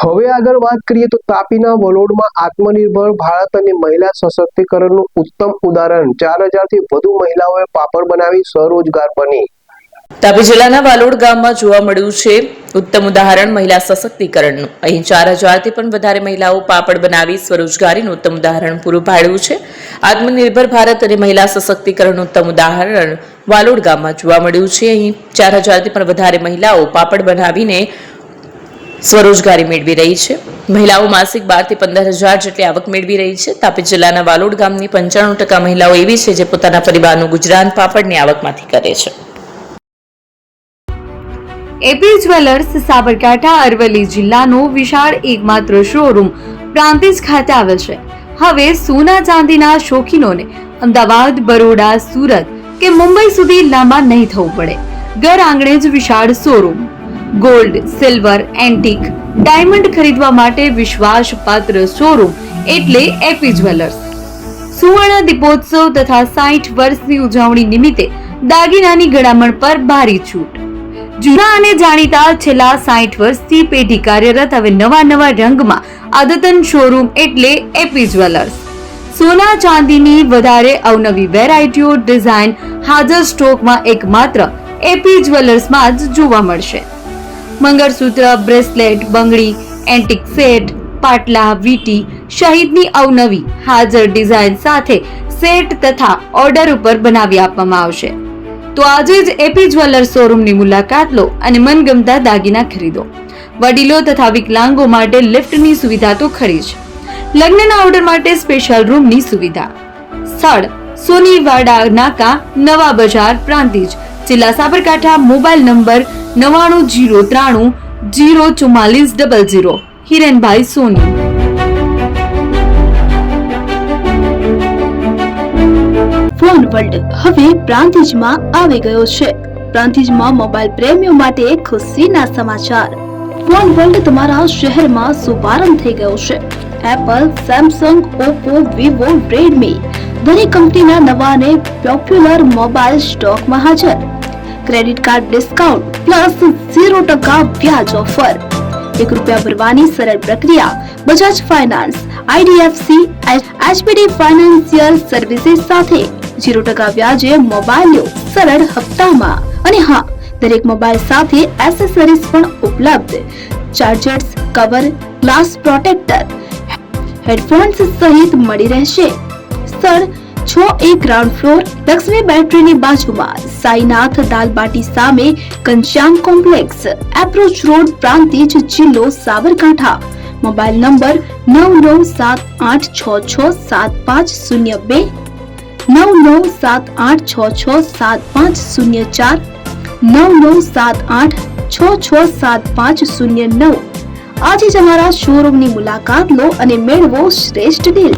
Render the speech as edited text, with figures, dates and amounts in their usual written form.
હવે આગળ વાત કરીએ તો તાપીના વલોડમાં આત્મનિર્ભર ભારત અને મહિલા સશક્તિકરણનું ઉત્તમ ઉદાહરણ 4000 થી વધુ મહિલાઓએ પાપડ બનાવી સ્વરોજગાર બની। તાપી જિલ્લાના વાલોડ ગામમાં જોવા મળ્યું છે ઉત્તમ ઉદાહરણ મહિલા સશક્તિકરણનું। અહીં 4000 થી પણ વધારે મહિલાઓ પાપડ બનાવી સ્વરોજગારીનું ઉત્તમ ઉદાહરણ પૂરું પાડ્યું છે। આત્મનિર્ભર ભારત અને મહિલા સશક્તિકરણનું ઉત્તમ ઉદાહરણ વાલોડ ગામમાં જોવા મળ્યું છે। અહીં 4000 થી પણ વધારે મહિલાઓ પાપડ બનાવીને સ્વરોજગારી મેળવી રહી છે। મહિલાઓ માસિક 12 થી 15,000 જેટલી આવક મેળવી રહી છે। તાપી જિલ્લાના વાલોડ ગામની 95% મહિલાઓ એવી છે જે પોતાના પરિવારનું ગુજરાન પાપડની આવકમાંથી કરે છે। એપી જ્વેલર્સ સાબરકાંઠા અરવલ્લી જિલ્લાનો વિશાળ એકમાત્ર શોરૂમ પ્રાંતિજ ખાતે આવેલ છે। હવે સોના ચાંદીના શોખીનોને અમદાવાદ, બરોડા, સુરત કે મુંબઈ સુધી લાંબા નહીં થવું પડે। ઘર આંગણે જ વિશાળ showroom. Gold, silver, antique, diamond ખરીદવા માટે વિશ્વાસપાત્ર શોરૂમ એટલે એપી જ્વેલર્સ। સુવર્ણ દીપોત્સવ તથા 60 વર્ષની ઉજવણી નિમિત્તે દાગીનાની ગળામણ પર ભારી છૂટ। જૂના અને જાણીતા છેલ્લા 60 વર્ષથી પેઢી કાર્યરત હવે નવા રંગમાં અદ્યતન શોરૂમ એટલે એપી જ્વેલર્સ। સોના ચાંદીની વધારે અવનવી વેરાયટીઓ, ડિઝાઇન હાજર સ્ટોકમાં એકમાત્ર એપી જ્વેલર્સમાં જ જોવા મળશે। મંગળસૂત્ર, બ્રેસલેટ, બંગડી, એન્ટિક સેટ, પાટલા, વીટી સહિતની અવનવી હાજર ડિઝાઇન સાથે સેટ તથા ઓર્ડર ઉપર બનાવી આપવામાં આવશે। તો આજે જ એપી જ્વેલર્સ શોરૂમની મુલાકાત લો અને મનગમતા દાગીના ખરીદો। વડીલો તથા વિકલાંગો માટે લિફ્ટની સુવિધા તો ખરી જ, લગ્નના ઓર્ડર માટે સ્પેશિયલ રૂમની સુવિધા। સ્થળ સોનીવાડા નાકા, નવા બજાર, પ્રાંતિજ, જિલ્લા Sabarkantha. Mobile number 9903 04400। Hirenbhai Soni. Phone world હવે પ્રાંતિજમાં આવી ગયો છે। પ્રાંતિજમાં મોબાઈલ પ્રેમીઓ માટે ખુશીના સમાચાર। ફોન વર્લ્ડ તમારા શહેરમાં શુભારંભ થઈ ગયો છે। Apple, Samsung, Oppo, Vivo, Redmi દરેક કંપનીના નવા અને પોપ્યુલર મોબાઈલ સ્ટોકમાં હાજર। ક્રેડિટ કાર્ડ ડિસ્કાઉન્ટ પ્લસ 0% વ્યાજ ઓફર। ₹1 ભરવાની સરળ પ્રક્રિયા। Bajaj finance, IDFC, HPD financial services સાથે 0% વ્યાજે મોબાઈલ લો સરળ હપ્તામાં। અને હા, દરેક મોબાઈલ સાથે એસેસરીઝ પણ ઉપલબ્ધ। Chargers, cover, glass protractor, headphones સહિત મળી રહેશે। સ્થળ 6A ગ્રાઉન્ડ ફ્લોર, લક્ષ્મી બેટરીની બાજુમાં, સાઈનાથ દાલબાટી સામે, Ghanshyam complex, approach road, Prantij, જિલ્લો સાબરકાંઠા। Mobile number 9978667502, 9978667504, 9978667509। આજે જ અમારા શોરૂમની મુલાકાત લો અને મેળવો શ્રેષ્ઠ ડીલ।